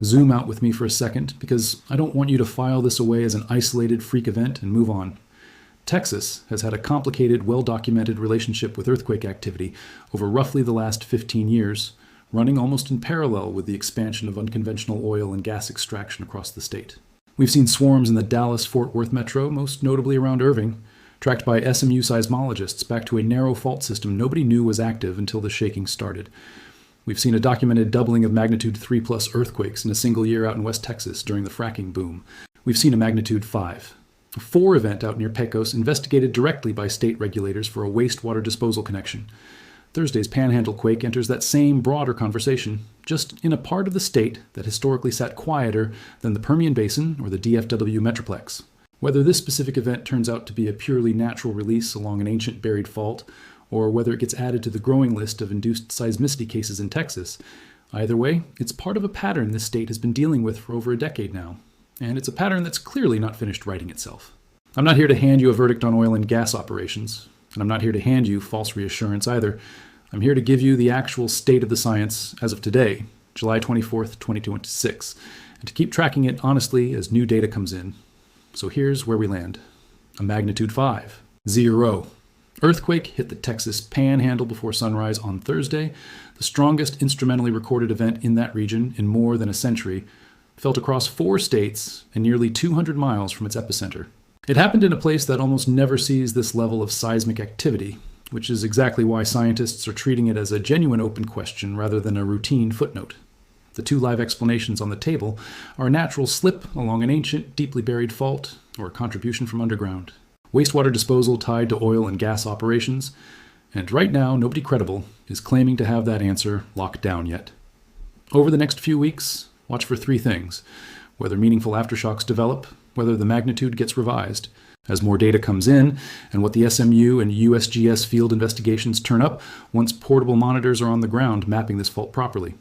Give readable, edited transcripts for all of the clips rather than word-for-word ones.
Zoom out with me for a second, because I don't want you to file this away as an isolated freak event and move on. Texas has had a complicated, well-documented relationship with earthquake activity over roughly the last 15 years, running almost in parallel with the expansion of unconventional oil and gas extraction across the state. We've seen swarms in the Dallas-Fort Worth metro, most notably around Irving, tracked by SMU seismologists back to a narrow fault system nobody knew was active until the shaking started. We've seen a documented doubling of magnitude 3+ earthquakes in a single year out in West Texas during the fracking boom. We've seen a magnitude 5. A 4 event out near Pecos investigated directly by state regulators for a wastewater disposal connection. Thursday's Panhandle quake enters that same broader conversation, just in a part of the state that historically sat quieter than the Permian Basin or the DFW Metroplex. Whether this specific event turns out to be a purely natural release along an ancient buried fault, or whether it gets added to the growing list of induced seismicity cases in Texas, either way, it's part of a pattern this state has been dealing with for over a decade now. And it's a pattern that's clearly not finished writing itself. I'm not here to hand you a verdict on oil and gas operations, and I'm not here to hand you false reassurance either. I'm here to give you the actual state of the science as of today, July 24th, 2026, and to keep tracking it honestly as new data comes in. So here's where we land. A magnitude 5. 0. Earthquake hit the Texas Panhandle before sunrise on Thursday, the strongest instrumentally recorded event in that region in more than a century, felt across 4 states and nearly 200 miles from its epicenter. It happened in a place that almost never sees this level of seismic activity, which is exactly why scientists are treating it as a genuine open question rather than a routine footnote. The 2 live explanations on the table are a natural slip along an ancient, deeply buried fault, or a contribution from underground. Wastewater disposal tied to oil and gas operations, and right now nobody credible is claiming to have that answer locked down yet. Over the next few weeks, watch for 3 things: whether meaningful aftershocks develop, whether the magnitude gets revised, as more data comes in, and what the SMU and USGS field investigations turn up once portable monitors are on the ground mapping this fault properly.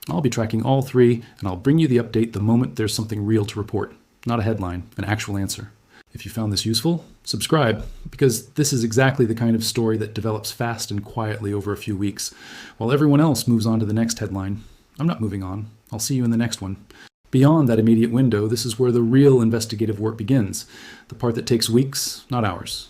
I'll be tracking all 3, and I'll bring you the update the moment there's something real to report. Not a headline, an actual answer. If you found this useful, subscribe, because this is exactly the kind of story that develops fast and quietly over a few weeks, while everyone else moves on to the next headline. I'm not moving on. I'll see you in the next one. Beyond that immediate window, this is where the real investigative work begins, the part that takes weeks, not hours.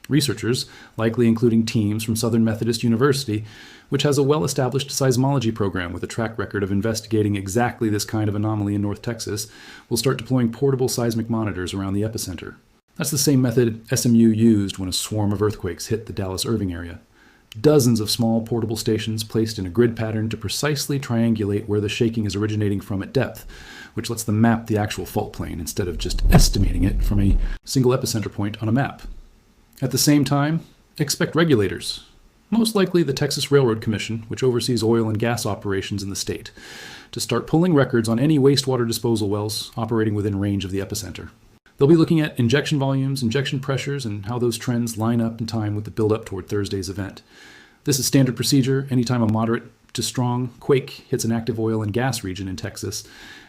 Researchers, likely including teams from Southern Methodist University, which has a well-established seismology program with a track record of investigating exactly this kind of anomaly in North Texas, will start deploying portable seismic monitors around the epicenter. That's the same method SMU used when a swarm of earthquakes hit the Dallas-Irving area. Dozens of small portable stations placed in a grid pattern to precisely triangulate where the shaking is originating from at depth, which lets them map the actual fault plane instead of just estimating it from a single epicenter point on a map. At the same time, expect regulators, most likely the Texas Railroad Commission, which oversees oil and gas operations in the state, to start pulling records on any wastewater disposal wells operating within range of the epicenter. They'll be looking at injection volumes, injection pressures, and how those trends line up in time with the build-up toward Thursday's event. This is standard procedure anytime a moderate to strong quake hits an active oil and gas region in Texas,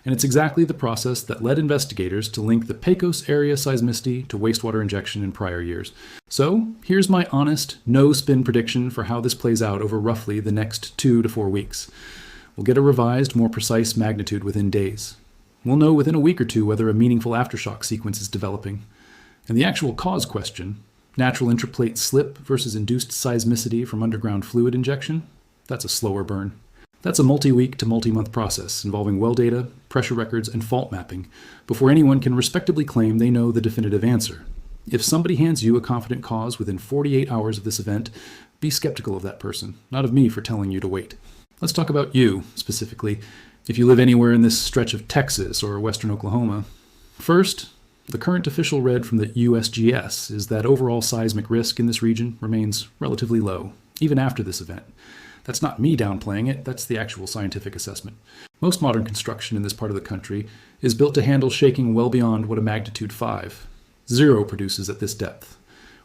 and it's exactly the process that led investigators to link the Pecos area seismicity to wastewater injection in prior years. So, here's my honest, no-spin prediction for how this plays out over roughly the next 2 to 4 weeks. We'll get a revised, more precise magnitude within days. We'll know within a week or 2 whether a meaningful aftershock sequence is developing. And the actual cause question, natural intraplate slip versus induced seismicity from underground fluid injection, that's a slower burn. That's a multi-week to multi-month process involving well data, pressure records, and fault mapping before anyone can respectably claim they know the definitive answer. If somebody hands you a confident cause within 48 hours of this event, be skeptical of that person, not of me for telling you to wait. Let's talk about you, specifically, if you live anywhere in this stretch of Texas or western Oklahoma. First, the current official read from the USGS is that overall seismic risk in this region remains relatively low, even after this event. That's not me downplaying it, that's the actual scientific assessment. Most modern construction in this part of the country is built to handle shaking well beyond what a magnitude 5. 0 produces at this depth.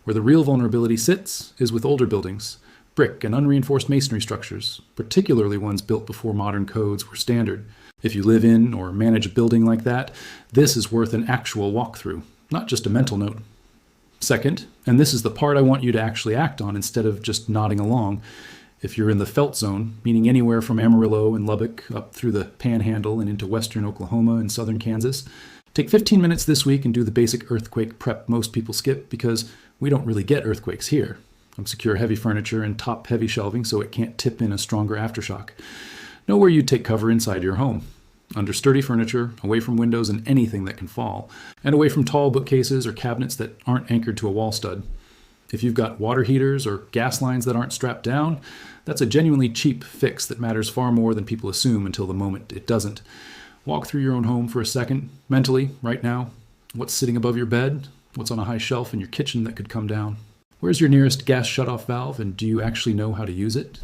Where the real vulnerability sits is with older buildings, brick and unreinforced masonry structures, particularly ones built before modern codes were standard. If you live in or manage a building like that, this is worth an actual walkthrough, not just a mental note. Second, and this is the part I want you to actually act on instead of just nodding along, If you're in the felt zone, meaning anywhere from Amarillo and Lubbock up through the Panhandle and into western Oklahoma and southern Kansas, take 15 minutes this week and do the basic earthquake prep most people skip because we don't really get earthquakes here. Secure heavy furniture and top heavy shelving so it can't tip in a stronger aftershock. Know where you'd take cover inside your home. Under sturdy furniture, away from windows and anything that can fall, and away from tall bookcases or cabinets that aren't anchored to a wall stud. If you've got water heaters or gas lines that aren't strapped down, that's a genuinely cheap fix that matters far more than people assume until the moment it doesn't. Walk through your own home for a second, mentally, right now. What's sitting above your bed? What's on a high shelf in your kitchen that could come down? Where's your nearest gas shutoff valve, and do you actually know how to use it?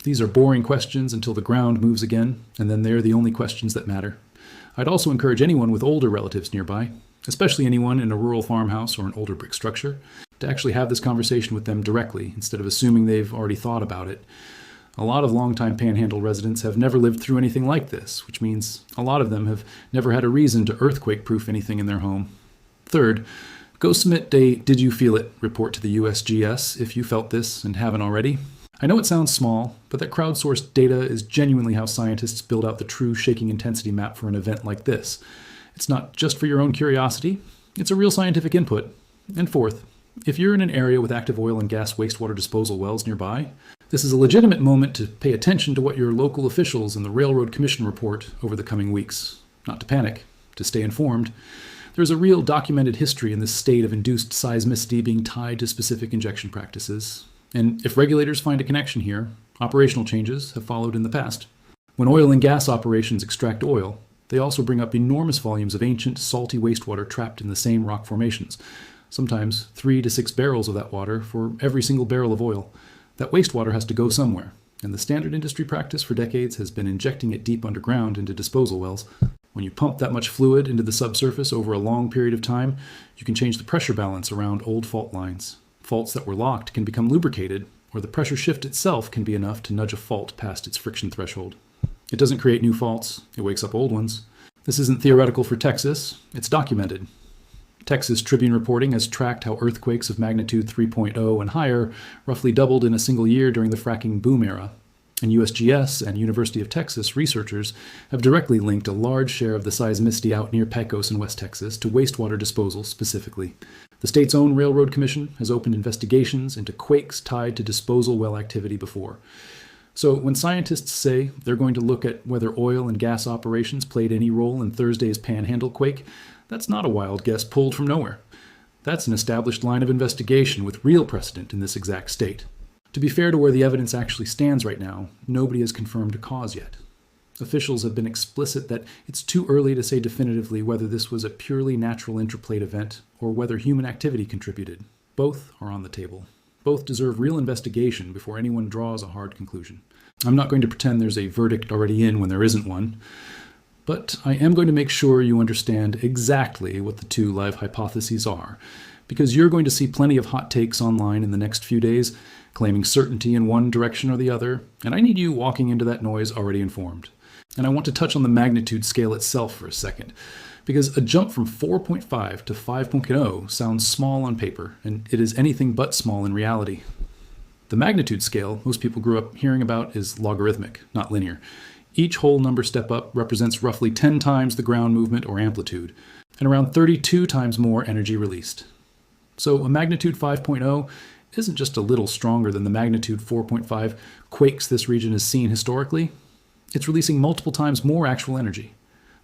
These are boring questions until the ground moves again, and then they're the only questions that matter. I'd also encourage anyone with older relatives nearby, especially anyone in a rural farmhouse or an older brick structure, to actually have this conversation with them directly instead of assuming they've already thought about it. A lot of longtime Panhandle residents have never lived through anything like this, which means a lot of them have never had a reason to earthquake-proof anything in their home. Third, go submit a Did You Feel It report to the USGS if you felt this and haven't already. I know it sounds small, but that crowdsourced data is genuinely how scientists build out the true shaking intensity map for an event like this. It's not just for your own curiosity, it's a real scientific input. And fourth, if you're in an area with active oil and gas wastewater disposal wells nearby, this is a legitimate moment to pay attention to what your local officials and the Railroad Commission report over the coming weeks. Not to panic, to stay informed. There's a real documented history in this state of induced seismicity being tied to specific injection practices. And if regulators find a connection here, operational changes have followed in the past. When oil and gas operations extract oil, they also bring up enormous volumes of ancient, salty wastewater trapped in the same rock formations, sometimes 3 to 6 barrels of that water for every single barrel of oil. That wastewater has to go somewhere, and the standard industry practice for decades has been injecting it deep underground into disposal wells. When you pump that much fluid into the subsurface over a long period of time, you can change the pressure balance around old fault lines. Faults that were locked can become lubricated, or the pressure shift itself can be enough to nudge a fault past its friction threshold. It doesn't create new faults, it wakes up old ones. This isn't theoretical for Texas, it's documented. Texas Tribune reporting has tracked how earthquakes of magnitude 3.0 and higher roughly doubled in a single year during the fracking boom era. And USGS and University of Texas researchers have directly linked a large share of the seismicity out near Pecos in West Texas to wastewater disposal specifically. The state's own Railroad Commission has opened investigations into quakes tied to disposal well activity before. So when scientists say they're going to look at whether oil and gas operations played any role in Thursday's Panhandle quake, that's not a wild guess pulled from nowhere. That's an established line of investigation with real precedent in this exact state. To be fair to where the evidence actually stands right now, nobody has confirmed a cause yet. Officials have been explicit that it's too early to say definitively whether this was a purely natural intraplate event or whether human activity contributed. Both are on the table. Both deserve real investigation before anyone draws a hard conclusion. I'm not going to pretend there's a verdict already in when there isn't one, but I am going to make sure you understand exactly what the two live hypotheses are, because you're going to see plenty of hot takes online in the next few days, claiming certainty in one direction or the other, and I need you walking into that noise already informed. And I want to touch on the magnitude scale itself for a second, because a jump from 4.5 to 5.0 sounds small on paper, and it is anything but small in reality. The magnitude scale most people grew up hearing about is logarithmic, not linear. Each whole number step up represents roughly 10 times the ground movement or amplitude, and around 32 times more energy released. So a magnitude 5.0 isn't just a little stronger than the magnitude 4.5 quakes this region has seen historically. It's releasing multiple times more actual energy.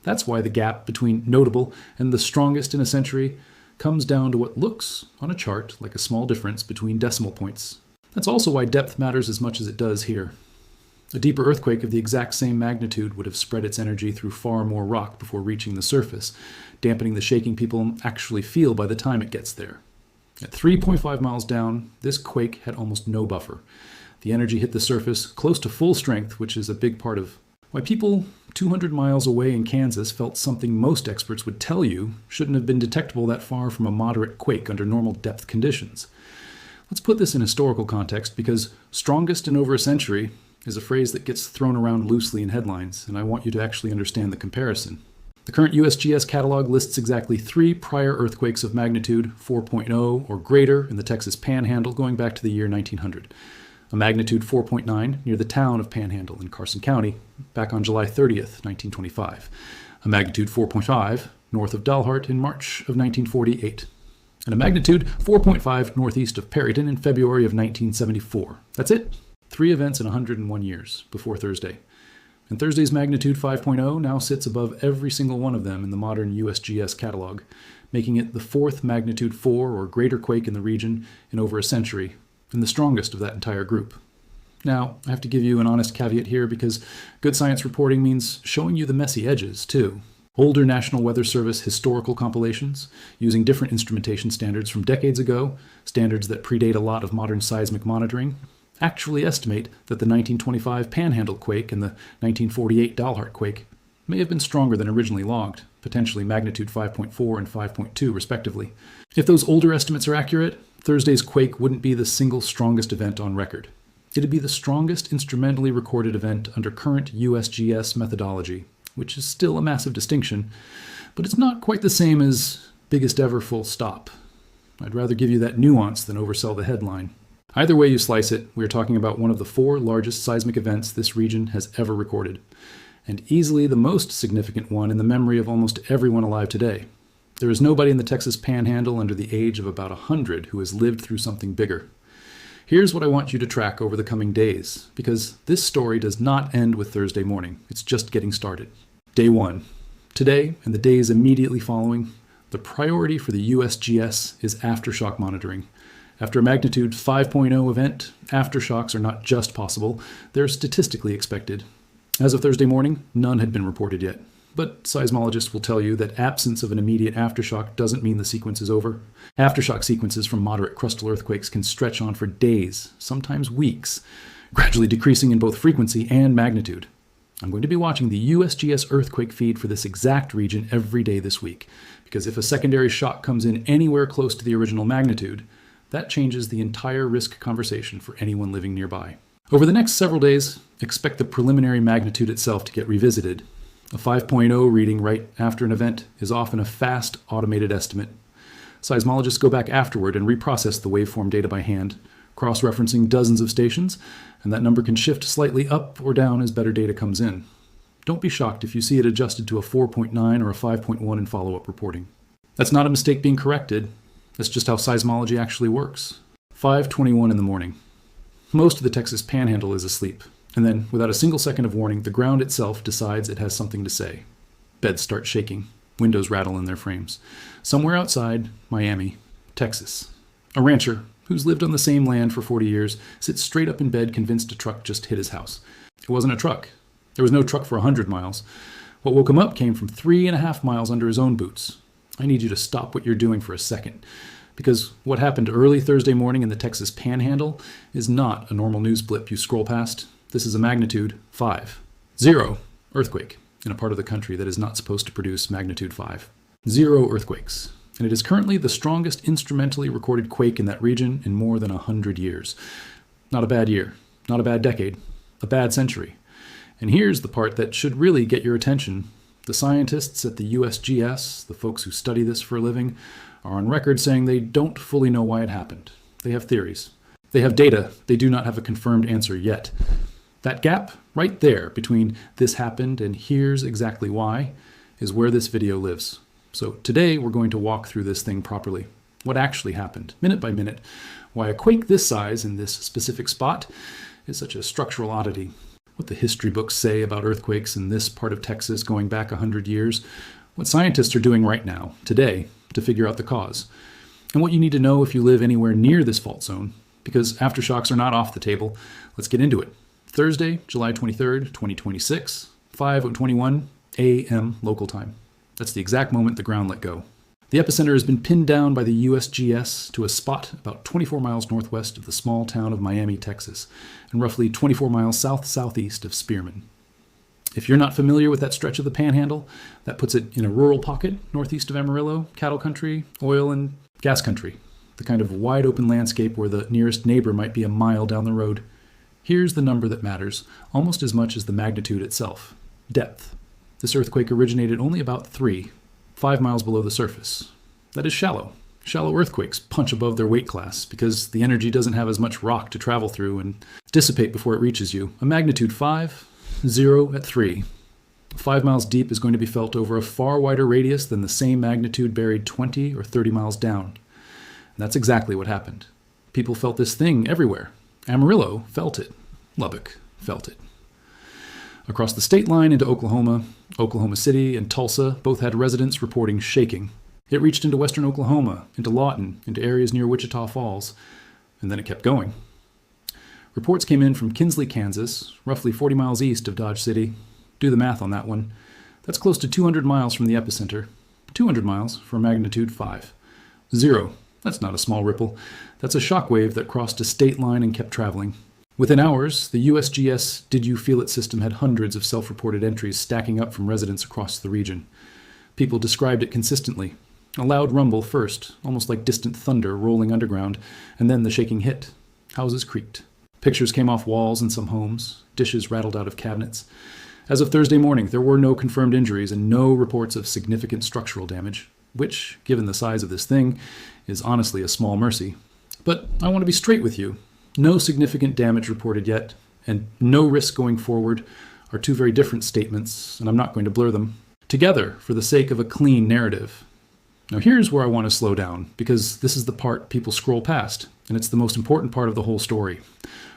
That's why the gap between notable and the strongest in a century comes down to what looks, on a chart, like a small difference between decimal points. That's also why depth matters as much as it does here. A deeper earthquake of the exact same magnitude would have spread its energy through far more rock before reaching the surface, dampening the shaking people actually feel by the time it gets there. At 3.5 miles down, this quake had almost no buffer. The energy hit the surface close to full strength, which is a big part of why people 200 miles away in Kansas felt something most experts would tell you shouldn't have been detectable that far from a moderate quake under normal depth conditions. Let's put this in historical context, because strongest in over a century is a phrase that gets thrown around loosely in headlines, and I want you to actually understand the comparison. The current USGS catalog lists exactly 3 prior earthquakes of magnitude 4.0 or greater in the Texas Panhandle going back to the year 1900. a magnitude 4.9 near the town of Panhandle in Carson County back on July 30th, 1925, a magnitude 4.5 north of Dalhart in March of 1948, and a magnitude 4.5 northeast of Perryton in February of 1974. That's it. 3 events in 101 years before Thursday. And Thursday's magnitude 5.0 now sits above every single one of them in the modern USGS catalog, making it the 4th magnitude 4 or greater quake in the region in over a century, and the strongest of that entire group. Now, I have to give you an honest caveat here because good science reporting means showing you the messy edges, too. Older National Weather Service historical compilations, using different instrumentation standards from decades ago, standards that predate a lot of modern seismic monitoring, actually estimate that the 1925 Panhandle quake and the 1948 Dalhart quake may have been stronger than originally logged, potentially magnitude 5.4 and 5.2 respectively. If those older estimates are accurate, Thursday's quake wouldn't be the single strongest event on record. It'd be the strongest instrumentally recorded event under current USGS methodology, which is still a massive distinction, but it's not quite the same as biggest ever full stop. I'd rather give you that nuance than oversell the headline. Either way you slice it, we're talking about one of the 4 largest seismic events this region has ever recorded, and easily the most significant one in the memory of almost everyone alive today. There is nobody in the Texas Panhandle under the age of about 100 who has lived through something bigger. Here's what I want you to track over the coming days, because this story does not end with Thursday morning. It's just getting started. Day 1. Today, and the days immediately following, the priority for the USGS is aftershock monitoring. After a magnitude 5.0 event, aftershocks are not just possible, they're statistically expected. As of Thursday morning, none had been reported yet. But seismologists will tell you that absence of an immediate aftershock doesn't mean the sequence is over. Aftershock sequences from moderate crustal earthquakes can stretch on for days, sometimes weeks, gradually decreasing in both frequency and magnitude. I'm going to be watching the USGS earthquake feed for this exact region every day this week, because if a secondary shock comes in anywhere close to the original magnitude, that changes the entire risk conversation for anyone living nearby. Over the next several days, expect the preliminary magnitude itself to get revisited. A 5.0 reading right after an event is often a fast, automated estimate. Seismologists go back afterward and reprocess the waveform data by hand, cross-referencing dozens of stations, and that number can shift slightly up or down as better data comes in. Don't be shocked if you see it adjusted to a 4.9 or a 5.1 in follow-up reporting. That's not a mistake being corrected. That's just how seismology actually works. 5:21 in the morning. Most of the Texas Panhandle is asleep. And then, without a single second of warning, the ground itself decides it has something to say. Beds start shaking. Windows rattle in their frames. Somewhere outside Miami, Texas, a rancher who's lived on the same land for 40 years sits straight up in bed convinced a truck just hit his house. It wasn't a truck. There was no truck for 100 miles. What woke him up came from 3.5 miles under his own boots. I need you to stop what you're doing for a second, because what happened early Thursday morning in the Texas Panhandle is not a normal news blip you scroll past. This is a magnitude 5.0 earthquake in a part of the country that is not supposed to produce magnitude 5. 0 earthquakes. And it is currently the strongest instrumentally recorded quake in that region in more than 100 years. Not a bad year, not a bad decade, a bad century. And here's the part that should really get your attention. The scientists at the USGS, the folks who study this for a living, are on record saying they don't fully know why it happened. They have theories. They have data. They do not have a confirmed answer yet. That gap right there between this happened and here's exactly why is where this video lives. So today we're going to walk through this thing properly. What actually happened, minute by minute, why a quake this size in this specific spot is such a structural oddity, what the history books say about earthquakes in this part of Texas going back 100 years, what scientists are doing right now, today, to figure out the cause, and what you need to know if you live anywhere near this fault zone, because aftershocks are not off the table. Let's get into it. Thursday, July 23rd, 2026, 5:21 a.m. local time. That's the exact moment the ground let go. The epicenter has been pinned down by the USGS to a spot about 24 miles northwest of the small town of Miami, Texas, and roughly 24 miles south-southeast of Spearman. If you're not familiar with that stretch of the Panhandle, that puts it in a rural pocket northeast of Amarillo, cattle country, oil and gas country, the kind of wide-open landscape where the nearest neighbor might be a mile down the road. Here's the number that matters, almost as much as the magnitude itself. Depth. This earthquake originated only about 5 miles below the surface. That is shallow. Shallow earthquakes punch above their weight class because the energy doesn't have as much rock to travel through and dissipate before it reaches you. A magnitude 5, 0 at 3. 5 miles deep is going to be felt over a far wider radius than the same magnitude buried 20 or 30 miles down. And that's exactly what happened. People felt this thing everywhere. Amarillo felt it. Lubbock felt it. Across the state line into Oklahoma, Oklahoma City and Tulsa both had residents reporting shaking. It reached into western Oklahoma, into Lawton, into areas near Wichita Falls, and then it kept going. Reports came in from Kinsley, Kansas, roughly 40 miles east of Dodge City. Do the math on that one. That's close to 200 miles from the epicenter. 200 miles for magnitude 5. 0. That's not a small ripple. That's a shock wave that crossed a state line and kept traveling. Within hours, the USGS Did You Feel It system had hundreds of self-reported entries stacking up from residents across the region. People described it consistently. A loud rumble first, almost like distant thunder rolling underground, and then the shaking hit. Houses creaked. Pictures came off walls in some homes. Dishes rattled out of cabinets. As of Thursday morning, there were no confirmed injuries and no reports of significant structural damage, which, given the size of this thing, is honestly a small mercy. But I want to be straight with you. No significant damage reported yet, and no risk going forward are two very different statements, and I'm not going to blur them together for the sake of a clean narrative. Now here's where I want to slow down, because this is the part people scroll past, and it's the most important part of the whole story.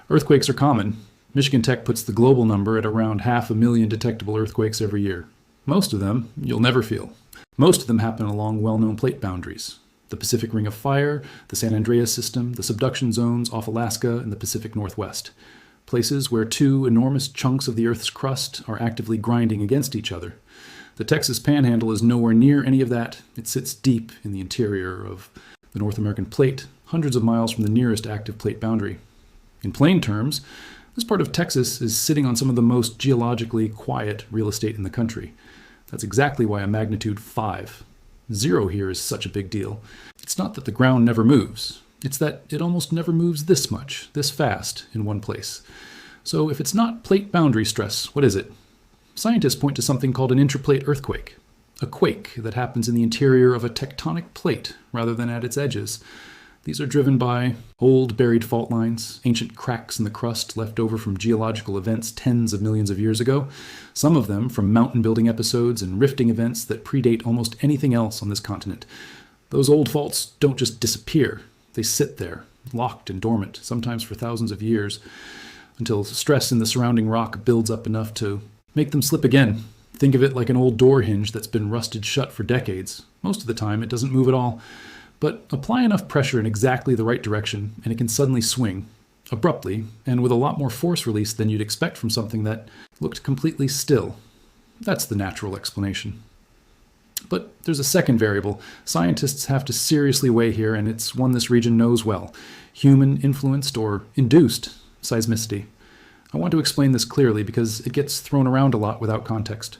Earthquakes are common. Michigan Tech puts the global number at around 500,000 detectable earthquakes every year. Most of them you'll never feel. Most of them happen along well-known plate boundaries. The Pacific Ring of Fire, the San Andreas System, the subduction zones off Alaska and the Pacific Northwest. Places where two enormous chunks of the Earth's crust are actively grinding against each other. The Texas Panhandle is nowhere near any of that. It sits deep in the interior of the North American plate, hundreds of miles from the nearest active plate boundary. In plain terms, this part of Texas is sitting on some of the most geologically quiet real estate in the country. That's exactly why a magnitude 5, 0 here is such a big deal. It's not that the ground never moves. It's that it almost never moves this much, this fast, in one place. So if it's not plate boundary stress, what is it? Scientists point to something called an intraplate earthquake, a quake that happens in the interior of a tectonic plate rather than at its edges. These are driven by old buried fault lines, ancient cracks in the crust left over from geological events tens of millions of years ago, some of them from mountain building episodes and rifting events that predate almost anything else on this continent. Those old faults don't just disappear. They sit there, locked and dormant, sometimes for thousands of years, until stress in the surrounding rock builds up enough to make them slip again. Think of it like an old door hinge that's been rusted shut for decades. Most of the time, it doesn't move at all. But apply enough pressure in exactly the right direction, and it can suddenly swing, abruptly, and with a lot more force release than you'd expect from something that looked completely still. That's the natural explanation. But there's a second variable scientists have to seriously weigh here, and it's one this region knows well: human-influenced or induced seismicity. I want to explain this clearly because it gets thrown around a lot without context.